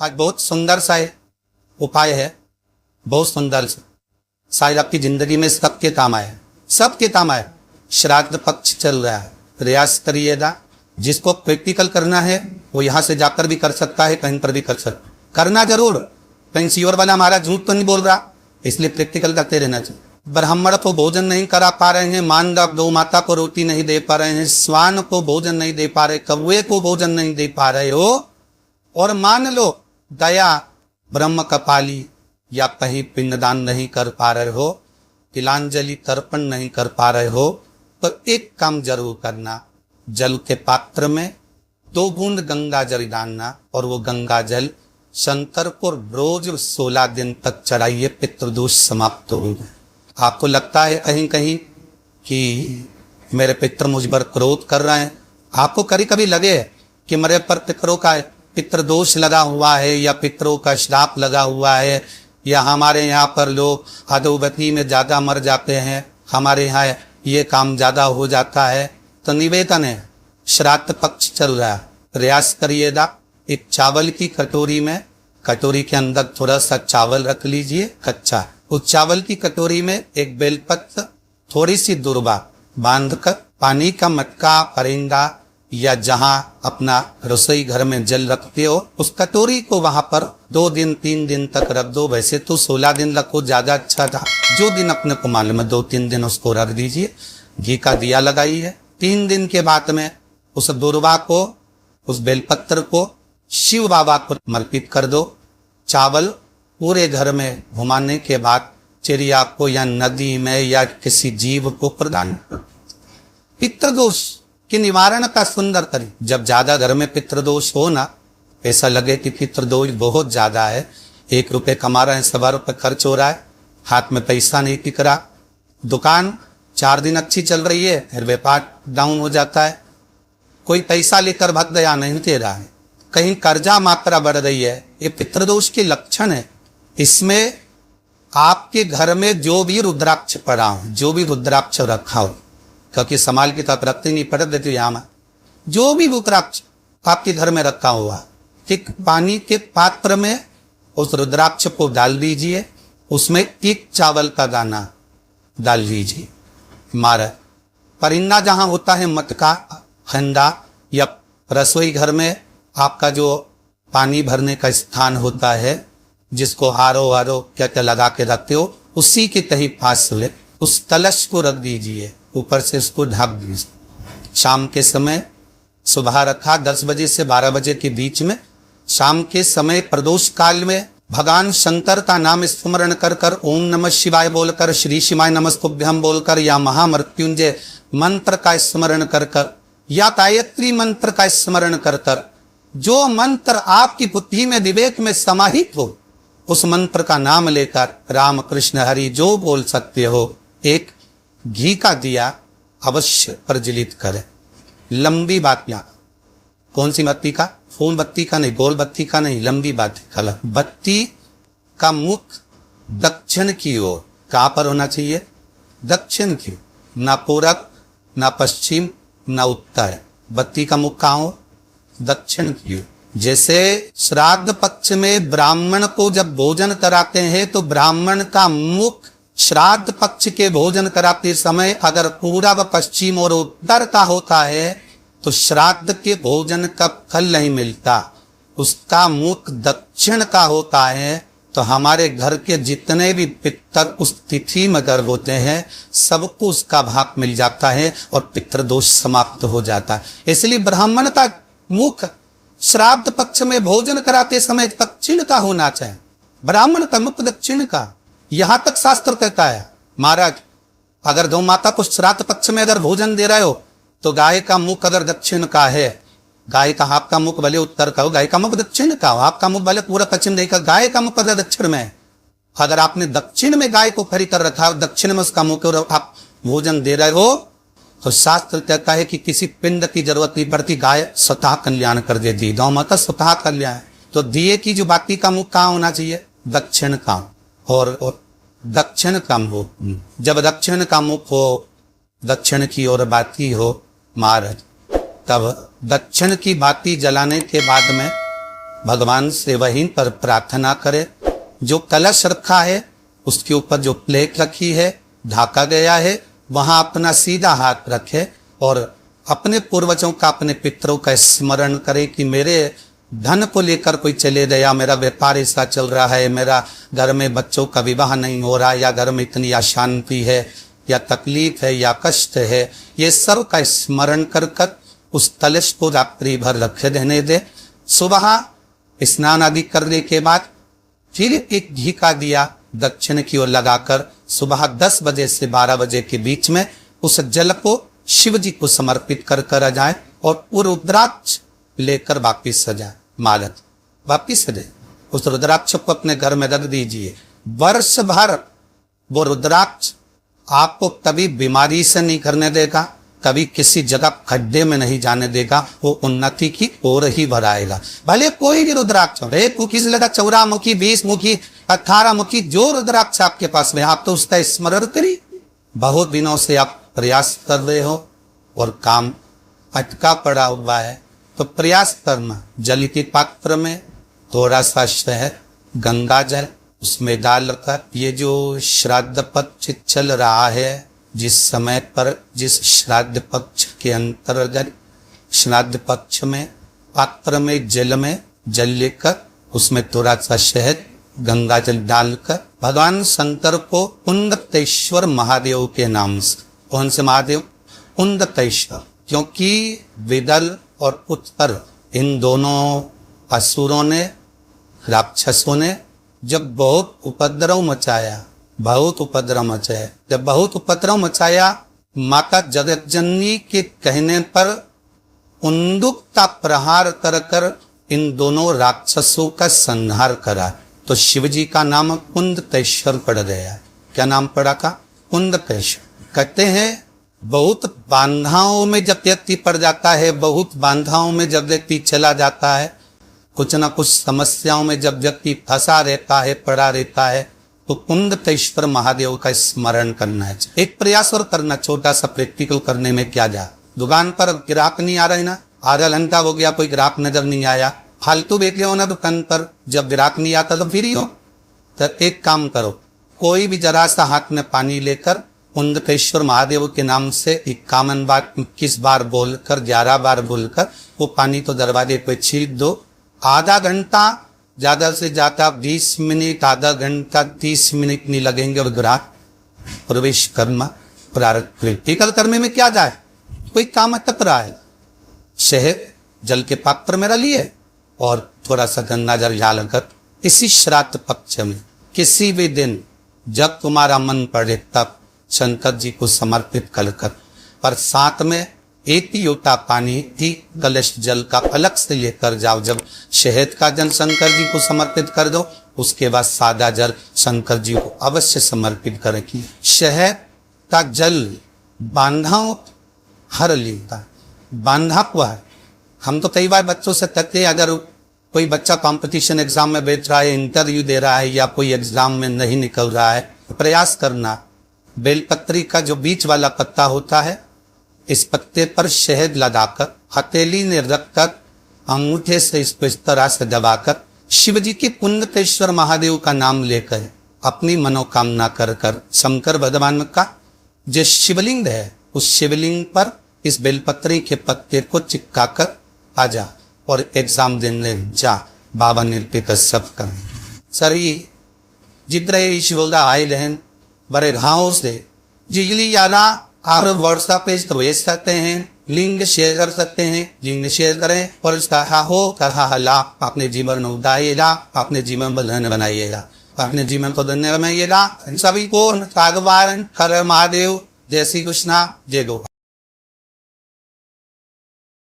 आज बहुत सुंदर सा उपाय है, बहुत सुंदर सा, शायद आपकी जिंदगी में सबके काम आए, सबके काम आए। श्राद्ध पक्ष चल रहा है, प्रयास करिएगा। जिसको प्रैक्टिकल करना है वो यहाँ से जाकर भी कर सकता है, कहीं पर भी कर सकता, करना जरूर। कहीं श्योर वाला हमारा झूठ तो नहीं बोल रहा, इसलिए प्रैक्टिकल करते रहना चाहिए। ब्राह्मण को भोजन नहीं करा पा रहे हैं, मानव गौ माता को रोटी नहीं दे पा रहे हैं, श्वान को भोजन नहीं दे पा रहे, कौवे को भोजन नहीं दे पा रहे हो, और मान लो दया ब्रह्म कपाली या कहीं पिंडदान नहीं कर पा रहे हो, तिलांजलि तर्पण नहीं कर पा रहे हो, तो एक काम जरूर करना, जल के पात्र में 2 बूंद गंगा जल डालना, और वो गंगा जल शंकर को रोज 16 दिन तक चढ़ाइए, पितृदोष समाप्त होगा। आपको लगता है कहीं कहीं कि मेरे पितर मुझ पर क्रोध कर रहे हैं, आपको कभी कभी लगे कि मेरे पर पितरों का पितृदोष लगा हुआ है, या पितरों का श्राप लगा हुआ है, या हमारे यहाँ पर लोग अधोगति में ज़्यादा मर जाते हैं, हमारे यहाँ ये काम ज़्यादा हो जाता है, तो निवेदन है, श्राद्ध पक्ष चल रहा है, प्रयास करिएगा। एक चावल की कटोरी में, कटोरी के अंदर थोड़ा सा चावल रख लीजिए कच्चा, उस चावल की कटोरी में एक बेलपत्र, थोड़ी सी दुर्वा बांधकर पानी का मटका, परेंगा या जहां अपना रसोई घर में जल रखते हो, उस कटोरी को वहां पर 2 दिन 3 दिन तक रख दो। वैसे तो 16 दिन रखो, ज्यादा अच्छा था, जो दिन अपने को मालूम है 2-3 दिन उसको रख दीजिए। घी का दिया लगाइए। 3 दिन के बाद में उस दुर्वा को, उस बेलपत्र को शिव बाबा को समर्पित कर दो। चावल पूरे घर में घुमाने के बाद चिड़िया को या नदी में या किसी जीव को प्रदान करो। पितृदोष के निवारण का सुंदर करें। जब ज्यादा घर में पितृदोष हो ना, ऐसा लगे कि पितृदोष बहुत ज्यादा है, 1 रुपये कमा रहे हैं, 1.25 रुपये खर्च हो रहा है, हाथ में पैसा नहीं टिक रहा, दुकान 4 दिन अच्छी चल रही है, फिर व्यापार डाउन हो जाता है, कोई पैसा लेकर भग गया, नहीं दे रहा है, कहीं कर्जा मात्रा बढ़ रही है, ये पितृदोष के लक्षण है। इसमें आपके घर में जो भी रुद्राक्ष पड़ा हो, जो भी रुद्राक्ष रखा हो, क्योंकि संभाल की तरफ रखते नहीं पड़ देती यहाँ में, जो भी रुद्राक्ष आपके घर में रखा हुआ, ठीक पानी के पात्र में उस रुद्राक्ष को डाल दीजिए, उसमें 1 चावल का दाना डाल दीजिए। मारा परिंदा जहां होता है, मटका, हंडा या रसोई घर में आपका जो पानी भरने का स्थान होता है, जिसको हारो हारो क्या क्या लगा के रखते हो, उसी के तही पास ले उस कलश को रख दीजिए, ऊपर से उसको ढक दीजिए। शाम के समय, सुबह रखा 10 बजे से 12 बजे के बीच में, शाम के समय प्रदोष काल में भगवान शंकर का नाम स्मरण कर कर, ओम नमः शिवाय बोलकर, श्री शिवाय नमस्तुभ्यम बोलकर, या महामृत्युंजय मंत्र का स्मरण कर कर, या गायत्री मंत्र का स्मरण कर कर, जो मंत्र आपकी बुद्धि में विवेक में समाहित हो, उस मंत्र का नाम लेकर राम कृष्ण हरि जो बोल सकते हो, एक घी का दिया अवश्य प्रज्वलित करें। लंबी बातियां, कौन सी बत्ती का? फूल बत्ती का नहीं, गोल बत्ती का नहीं, लंबी बत्ती का। बत्ती का मुख दक्षिण की ओर, कहां पर होना चाहिए? दक्षिण की, ना पूरब, ना पश्चिम, ना उत्तर। बत्ती का मुख कहां हो? दक्षिण की। जैसे श्राद्ध पक्ष में ब्राह्मण को जब भोजन कराते हैं, तो ब्राह्मण का मुख श्राद्ध पक्ष के भोजन कराते समय अगर पूरब, पश्चिम और उत्तर का होता है, तो श्राद्ध के भोजन का फल नहीं मिलता। उसका मुख दक्षिण का होता है, तो हमारे घर के जितने भी पितर उस तिथि में गर्भ होते हैं, सबको उसका भाग मिल जाता है और पितृदोष समाप्त हो जाता है। इसलिए ब्राह्मण का मुख श्राद्ध पक्ष में भोजन कराते समय दक्षिण का होना चाहिए। ब्राह्मण का मुख दक्षिण का, यहां तक शास्त्र कहता है। महाराज, अगर गौ माता को श्राद्ध पक्ष में अगर भोजन दे रहे हो, तो गाय का मुख अगर दक्षिण का है, गाय का आपका मुख भले उत्तर का हो, गाय का मुख दक्षिण का हो, आपका मुख भले पूरा पश्चिम नहीं का, गाय का मुख अगर दक्षिण में है, अगर आपने दक्षिण में गाय को खड़ी कर रखा है, दक्षिण में उसका मुख और आप भोजन दे रहे हो, तो शास्त्र कहता है कि किसी पिंड की जरूरत नहीं पड़ती, गाय स्वतः कल्याण कर देती, गौ माता स्वतः कल्याण। तो दिए की जो बाती का मुख कहाँ होना चाहिए? दक्षिण का। और दक्षिण का मुख, जब दक्षिण का मुख हो, दक्षिण की ओर बाती हो महाराज, तब दक्षिण की बाती जलाने के बाद में भगवान से वहीं पर प्रार्थना करें। जो कलश रखा है उसके ऊपर जो प्लेट रखी है, ढाका गया है, वहां अपना सीधा हाथ रखे और अपने पूर्वजों का, अपने पितरों का स्मरण करें कि मेरे धन को लेकर कोई चले गया, मेरा व्यापार ऐसा चल रहा है, मेरा घर में बच्चों का विवाह नहीं हो रहा, या घर में इतनी अशांति है, या तकलीफ है, या कष्ट है, ये सब का स्मरण कर कर उस कलश को रात्रि भर रखे रहने दे। सुबह स्नान आदि करने के बाद फिर एक घी का दिया दक्षिण की ओर लगाकर सुबह 10 बजे से 12 बजे के बीच में उस जल को शिव जी को समर्पित कर कर जाए और वो रुद्राक्ष लेकर वापिस सजाए, मालत वापिस सजाए। उस रुद्राक्ष को अपने घर में रख दीजिए। वर्ष भर वो रुद्राक्ष आपको कभी बीमारी से नहीं करने देगा, कभी किसी जगह खड्डे में नहीं जाने देगा, वो उन्नति की ओर ही बढ़ाएगा। भले कोई भी रुद्राक्ष हो, 1 मुखी से लगा 14 मुखी, 20 मुखी, 18 मुखी, जो रुद्राक्ष आपके पास में, आप तो उसका स्मरण करिए। बहुत दिनों से आप प्रयास कर रहे हो और काम अटका पड़ा हुआ है, तो प्रयास करना। जल के पात्र में थोड़ा सा शहद, गंगा जल उसमें डालकर, ये जो श्राद्ध पक्ष चल रहा है, जिस समय पर, जिस श्राद्ध पक्ष के अंतर्गत श्राद्ध पक्ष में पात्र में जल लेकर उसमें थोड़ा सा शहद, गंगा जल डालकर भगवान शंकर को उन्नतेश्वर महादेव के नाम से, कौन से महादेव? उन्नतेश्वर, क्योंकि विदल और उत्तर इन दोनों असुरों ने, राक्षसों ने जब बहुत उपद्रव मचाया, जब बहुत उपद्रव मचाया, माता जगत जननी के कहने पर उन्दुक का प्रहार कर कर इन दोनों राक्षसों का संहार करा, तो शिव जी का नाम उन्नतेश्वर पड़ गया। क्या नाम पड़ा का? उन्नतेश्वर। कहते हैं बहुत बांधाओं में जब व्यक्ति पड़ जाता है, बहुत बांधाओं में जब व्यक्ति चला जाता है, कुछ न कुछ समस्याओं में जब व्यक्ति फंसा रहता है, पड़ा रहता है, तो उन्नतेश्वर महादेव का स्मरण करना है। एक प्रयास और करना, छोटा सा प्रैक्टिकल करने में क्या जा। दुकान पर ग्राहक नहीं आ रहा है ना, आधा घंटा हो गया, कोई ग्राहक नजर नहीं आया, फालतू बैठे हो ना दुकान पर, जब ग्राहक नहीं आता तो फ्री हो, तो एक काम करो, कोई भी जरा सा हाथ में पानी लेकर उन्नतेश्वर महादेव के नाम से 51 बार, 21 बार बोलकर, 11 बार बोलकर वो पानी तो दरवाजे पे छीट दो। आधा घंटा, ज्यादा से ज्यादा 20 मिनट, आधा घंटा 30 मिनट नहीं लगेंगे और ग्राहक प्रवेश करना प्रैक्टिकल करने में क्या जाए, कोई काम अटक रहा है, शहद जल के पात्र में डालिए और थोड़ा सा गंगा जल डालकर इसी श्राद्ध पक्ष में किसी भी दिन जब तुम्हारा मन पड़े तब शंकर जी को समर्पित कर, पर साथ में 1 लोटा पानी ही कलश जल का अलग से लेकर जाओ। जब शहद का जल शंकर जी को समर्पित कर दो, उसके बाद सादा जल शंकर जी को अवश्य समर्पित करें। कि शहद का जल बांधाओं हर लेता, बांधा हुआ है। हम तो कई बार बच्चों से कहते हैं, अगर कोई बच्चा कंपटीशन एग्जाम में बैठ रहा है, इंटरव्यू दे रहा है, या कोई एग्जाम में नहीं निकल रहा है, प्रयास करना, बेलपत्री का जो बीच वाला पत्ता होता है, इस पत्ते पर शहद लगाकर हथेली ने रखकर अंगूठे से इसको इस तरह से दबाकर शिव जी के उन्नतेश्वर महादेव का नाम लेकर अपनी मनोकामना कर कर शंकर भगवान का जो शिवलिंग है, उस शिवलिंग पर इस बेलपत्री के पत्ते को चिपका कर आ जा और एग्जाम देने जा। बाबा निर्पित सब कर सरी जिद्रे ईश्वरा आए रहन बड़े घाव से जिजली याना आप व्हाट्सएप पेज प्रवेश सकते हैं, लिंक शेयर कर सकते हैं, लिंक शेयर करें और इसका हो कहा लाभ अपने जीवन में उठाइएगा, अपने जीवन में धन्य बनाइएगा, अपने जीवन को धन्य बनाइएगा। सभी को भगवान हर महादेव, जय श्री कृष्णा, जय गोपाल।